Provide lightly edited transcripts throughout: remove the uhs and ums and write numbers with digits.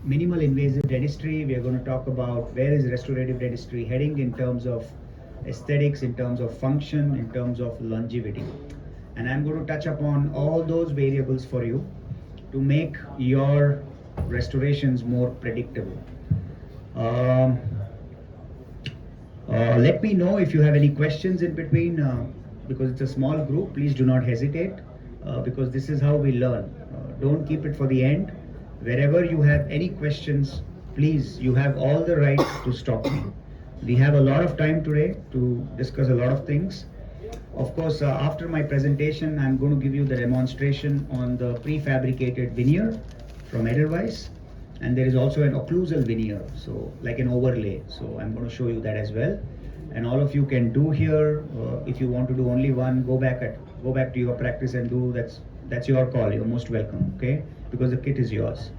minimal invasive dentistry. We are going to talk about where is restorative dentistry heading in terms of aesthetics, in terms of function, in terms of longevity. And I'm going to touch upon all those variables for you to make your restorations more predictable. Um, Let me know if you have any questions in between, because it's a small group. Please do not hesitate, because this is how we learn. Don't keep it for the end. Wherever you have any questions, please, you have all the right to stop me. We have a lot of time today to discuss a lot of things. Of course, after my presentation, I'm going to give you the demonstration on the prefabricated veneer from Edelweiss. And there is also an occlusal veneer, so like an overlay. So I'm going to show you that as well. And all of you can do here. If you want to do only one, go back to your practice and do. That's your call. You're most welcome. Okay, because the kit is yours.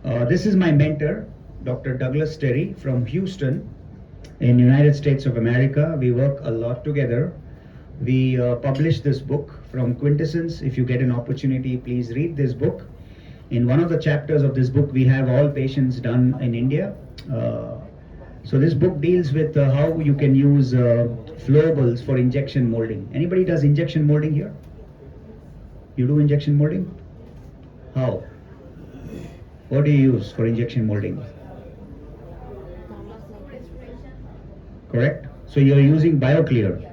This is my mentor, Dr. Douglas Terry from Houston, in United States of America. We work a lot together. We published this book from Quintessence. If you get an opportunity, please read this book. In one of the chapters of this book, we have all patients done in India. So this book deals with how you can use flowables for injection molding. Anybody does injection molding here? You do injection molding? How? What do you use for injection molding? Correct? So you're using BioClear.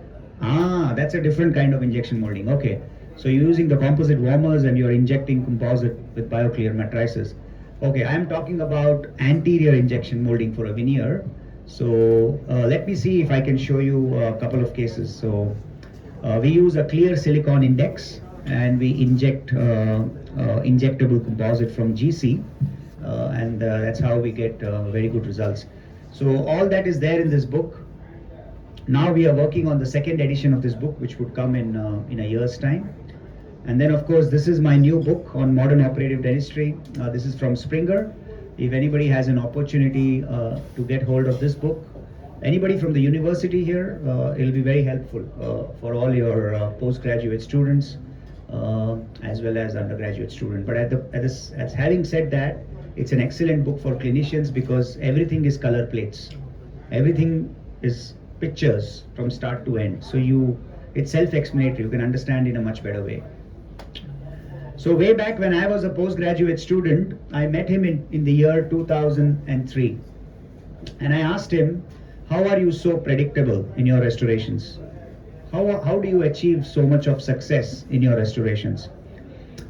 That's a different kind of injection molding. Okay. So you're using the composite warmers and you're injecting composite with BioClear matrices. Okay, I'm talking about anterior injection molding for a veneer. So let me see if I can show you a couple of cases. So we use a clear silicone index and we inject injectable composite from GC, and that's how we get very good results. So all that is there in this book. Now we are working on the second edition of this book, which would come in a year's time. And then, of course, this is my new book on modern operative dentistry. This is from Springer. If anybody has an opportunity to get hold of this book, anybody from the university here, it'll be very helpful for all your postgraduate students as well as undergraduate students. But as having said that, it's an excellent book for clinicians because everything is color plates. Everything is pictures from start to end. So it's self-explanatory. You can understand in a much better way. So way back when I was a postgraduate student, I met him in the year 2003. And I asked him, how are you so predictable in your restorations? How do you achieve so much of success in your restorations?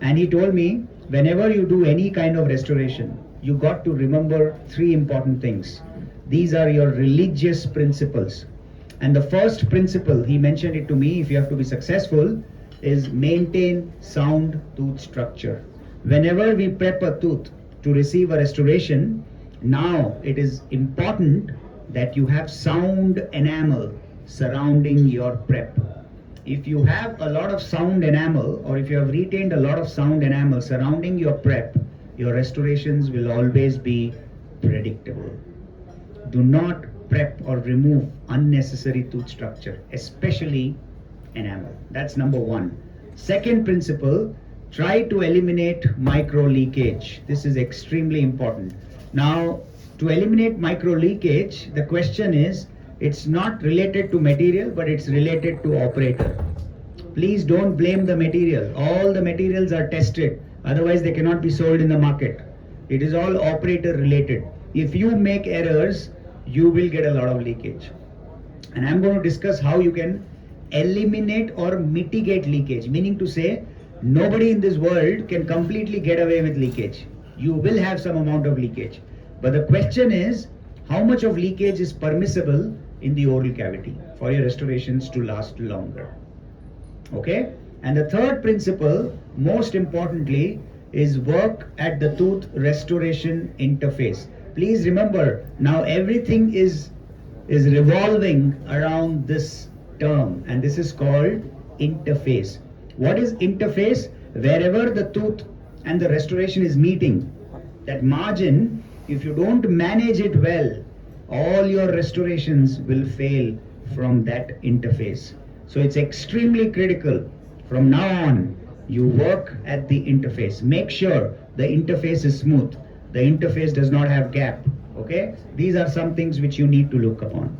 And he told me, whenever you do any kind of restoration, you got to remember three important things. These are your religious principles. And the first principle, he mentioned it to me, if you have to be successful, is maintain sound tooth structure. Whenever we prep a tooth to receive a restoration, now it is important that you have sound enamel surrounding your prep. If you have a lot of sound enamel, or if you have retained a lot of sound enamel surrounding your prep, your restorations will always be predictable. Do not prep or remove unnecessary tooth structure, especially enamel. That's number one. Second principle, try to eliminate micro leakage. This is extremely important. Now, to eliminate micro leakage, the question is, it's not related to material, but it's related to operator. Please don't blame the material. All the materials are tested. Otherwise, they cannot be sold in the market. It is all operator related. If you make errors, you will get a lot of leakage. And I'm going to discuss how you can eliminate or mitigate leakage, meaning to say, nobody in this world can completely get away with leakage. You will have some amount of leakage. But the question is, how much of leakage is permissible in the oral cavity for your restorations to last longer? Okay? And the third principle, most importantly, is work at the tooth restoration interface. Please remember, now everything is revolving around this term, and this is called interface. What is interface? Wherever the tooth and the restoration is meeting, that margin, if you don't manage it well, all your restorations will fail from that interface. So it's extremely critical. From now on, You work at the interface. Make sure the interface is smooth. The interface does not have gap. Okay? These are some things which you need to look upon.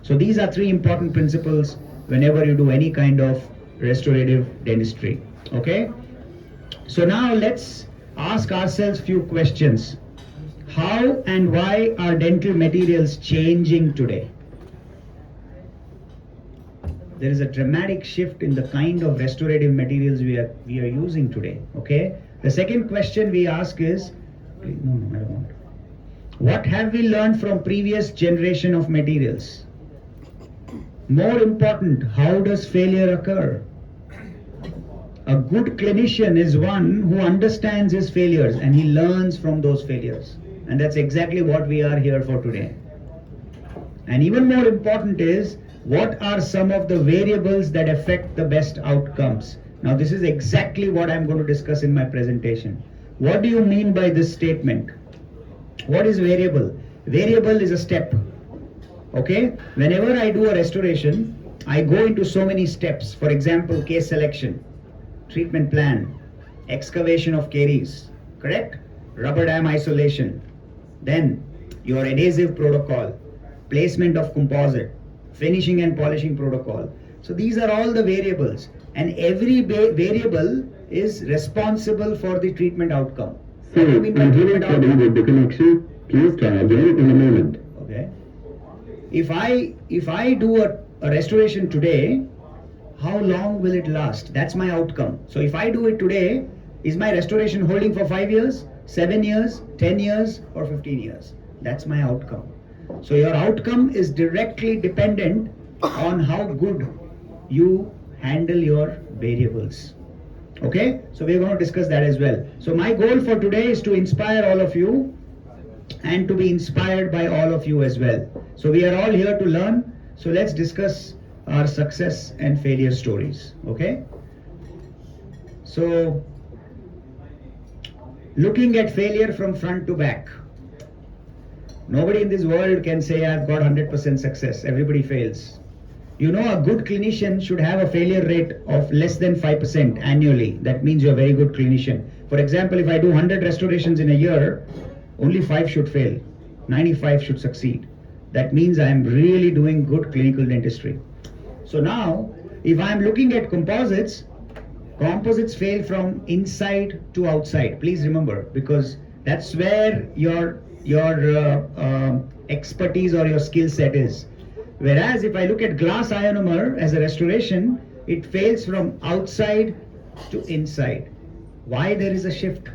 So these are three important principles whenever you do any kind of restorative dentistry. Okay? So now let's ask ourselves few questions. How and why are dental materials changing today? There is a dramatic shift in the kind of restorative materials we are using today. Okay? The second question we ask is, no, I don't want. What have we learned from previous generation of materials? More important, how does failure occur? A good clinician is one who understands his failures and he learns from those failures. And that's exactly what we are here for today. And even more important is, what are some of the variables that affect the best outcomes? Now this is exactly what I'm going to discuss in my presentation. What do you mean by this statement? What is variable? Variable is a step. Okay? Whenever I do a restoration, I go into so many steps. For example, case selection, treatment plan, excavation of caries, correct? Rubber dam isolation, then your adhesive protocol, placement of composite, finishing and polishing protocol. So these are all the variables, and every variable is responsible for the treatment outcome. Sir, I'm here trouble with the connection. Please try again in a moment. Okay. If I do a restoration today, how long will it last? That's my outcome. So if I do it today, is my restoration holding for 5 years, 7 years, 10 years, or 15 years? That's my outcome. So your outcome is directly dependent on how good you handle your variables. Okay? So we're going to discuss that as well. So my goal for today is to inspire all of you and to be inspired by all of you as well. So we are all here to learn. So let's discuss our success and failure stories. Okay? So looking at failure from front to back. Nobody in this world can say I've got 100% success. Everybody fails. You know, a good clinician should have a failure rate of less than 5% annually. That means you're a very good clinician. For example, if I do 100 restorations in a year, only 5 should fail. 95 should succeed. That means I'm really doing good clinical dentistry. So now, if I'm looking at composites, composites fail from inside to outside. Please remember, because that's where your expertise or your skill set is. Whereas if I look at glass ionomer as a restoration, it fails from outside to inside. Why there is a shift?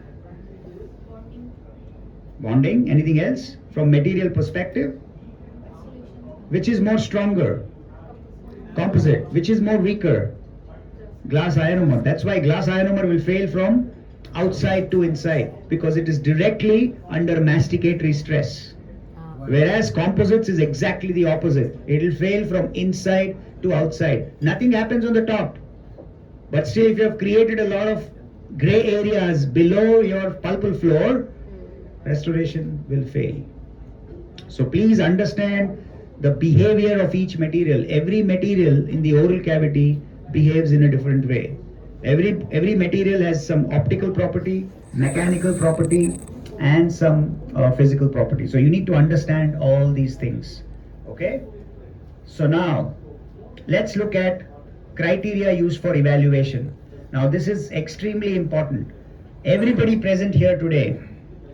Bonding. Anything else? From material perspective? Which is more stronger? Composite. Which is more weaker? Glass ionomer. That's why glass ionomer will fail from outside to inside, because it is directly under masticatory stress. Whereas composites is exactly the opposite. It will fail from inside to outside. Nothing happens on the top. But still, if you have created a lot of gray areas below your pulpal floor, restoration will fail. So please understand the behavior of each material. Every material in the oral cavity behaves in a different way. Every material has some optical property, mechanical property, and some physical property. So you need to understand all these things. Okay? So now, let's look at criteria used for evaluation. Now this is extremely important. Everybody present here today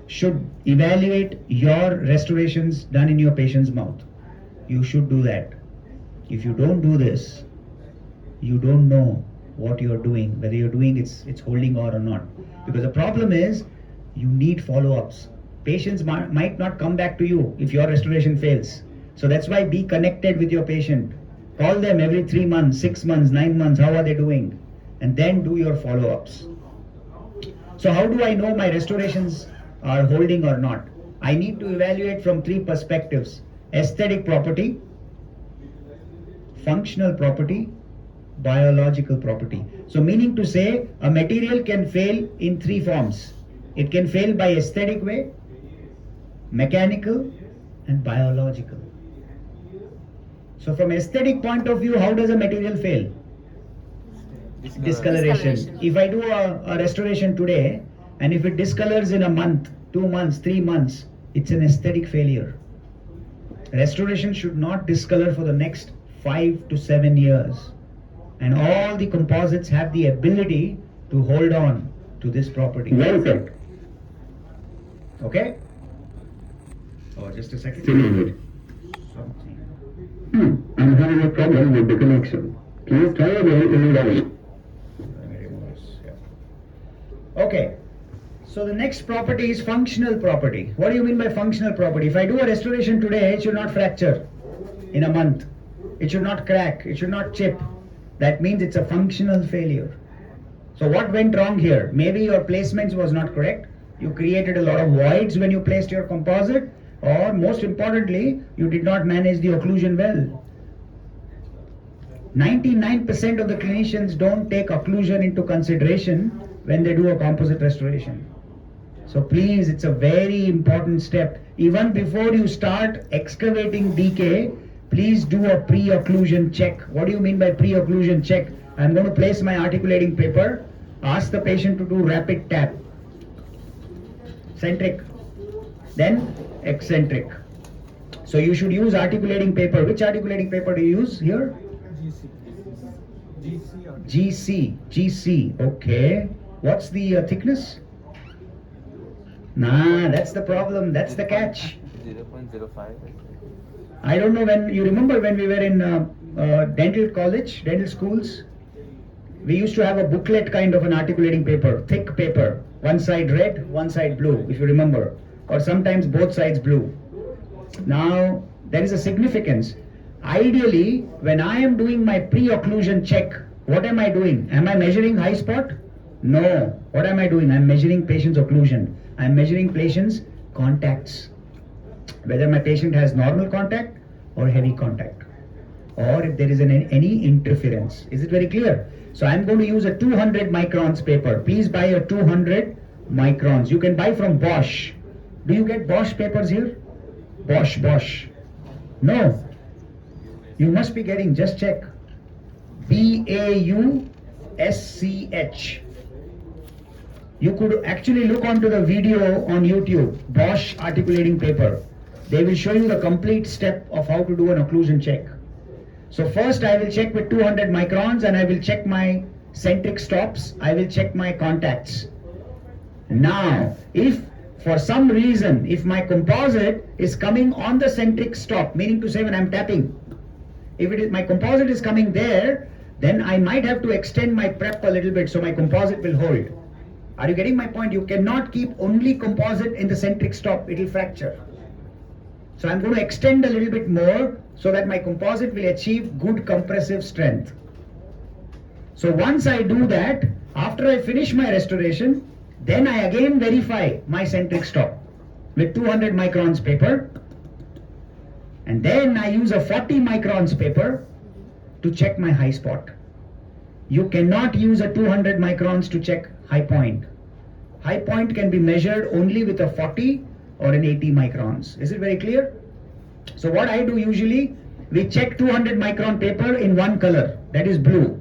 should evaluate your restorations done in your patient's mouth. You should do that. If you don't do this, you don't know what you're doing, whether you're doing it's holding or not. Because the problem is, you need follow-ups. Patients might not come back to you if your restoration fails. So that's why be connected with your patient. Call them every 3 months, 6 months, 9 months, how are they doing? And then do your follow-ups. So how do I know my restorations are holding or not? I need to evaluate from 3 perspectives: aesthetic property, functional property, biological property. So meaning to say, a material can fail in 3 forms. It can fail by aesthetic way, mechanical, and biological. So from aesthetic point of view, how does a material fail? Discoloration. If I do a restoration today, and if it discolors in a month, 2 months, 3 months, it's an aesthetic failure. Restoration should not discolor for the next 5 to 7 years. And all the composites have the ability to hold on to this property. Well said. Okay? Oh, just a second. Still in it. I'm having a problem with the connection. Please try again in a while. Okay. So the next property is functional property. What do you mean by functional property? If I do a restoration today, it should not fracture in a month. It should not crack. It should not chip. That means it's a functional failure. So what went wrong here? Maybe your placements was not correct. You created a lot of voids when you placed your composite, or most importantly, you did not manage the occlusion well. 99% of the clinicians don't take occlusion into consideration when they do a composite restoration. So please, it's a very important step. Even before you start excavating decay, please do a pre-occlusion check. What do you mean by pre-occlusion check? I'm going to place my articulating paper, ask the patient to do rapid tap. Centric, then eccentric. So you should use articulating paper. Which articulating paper do you use here? GC. Okay. What's the thickness? Nah, that's the problem. That's the catch. 0.05. I don't know when you remember when we were in dental college, dental schools. We used to have a booklet kind of an articulating paper, thick paper, one side red, one side blue, if you remember, or sometimes both sides blue. Now there is a significance. Ideally, when I am doing my pre-occlusion check, what am I doing? Am I measuring high spot? No. What am I doing? I'm measuring patient's occlusion. I'm measuring patient's contacts. Whether my patient has normal contact or heavy contact, or if there is any interference. Is it very clear? So I'm going to use a 200 microns paper. Please buy a 200 microns. You can buy from Bosch. Do you get Bosch papers here? Bosch. No. You must be getting, just check. BAUSCH. You could actually look onto the video on YouTube, Bosch articulating paper. They will show you the complete step of how to do an occlusion check. So first I will check with 200 microns and I will check my centric stops. I will check my contacts. Now, if for some reason, if my composite is coming on the centric stop, meaning to say when I'm tapping, if it is, my composite is coming there, then I might have to extend my prep a little bit so my composite will hold. Are you getting my point? You cannot keep only composite in the centric stop, it will fracture. So I'm going to extend a little bit more so that my composite will achieve good compressive strength. So once I do that, after I finish my restoration, then I again verify my centric stop with 200 microns paper, and then I use a 40 microns paper to check my high spot. You cannot use a 200 microns to check high point. High point can be measured only with a 40 or an 80 microns. Is it very clear? So what I do usually, we check 200 micron paper in one color, that is blue,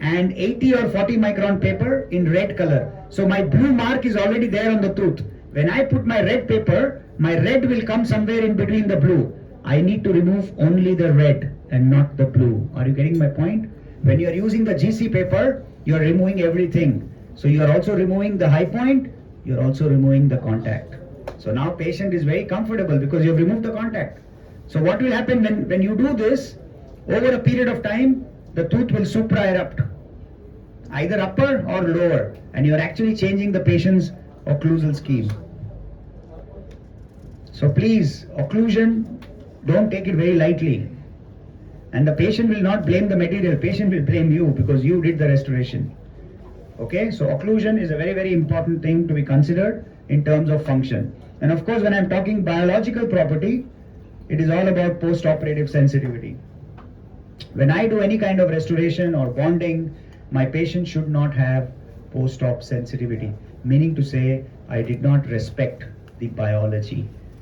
and 80 or 40 micron paper in red color. So my blue mark is already there on the tooth. When I put my red paper, my red will come somewhere in between the blue. I need to remove only the red and not the blue. Are you getting my point? When you are using the GC paper, you are removing everything. So you are also removing the high point, you are also removing the contact. So now patient is very comfortable because you have removed the contact. So what will happen when you do this, over a period of time, the tooth will supra-erupt, either upper or lower, and you are actually changing the patient's occlusal scheme. So please, occlusion, don't take it very lightly. And the patient will not blame the material, patient will blame you because you did the restoration. Okay, so occlusion is a very, very important thing to be considered in terms of function. And of course, when I'm talking biological property, it is all about post-operative sensitivity. When I do any kind of restoration or bonding, my patient should not have post-op sensitivity, meaning to say I did not respect the biology.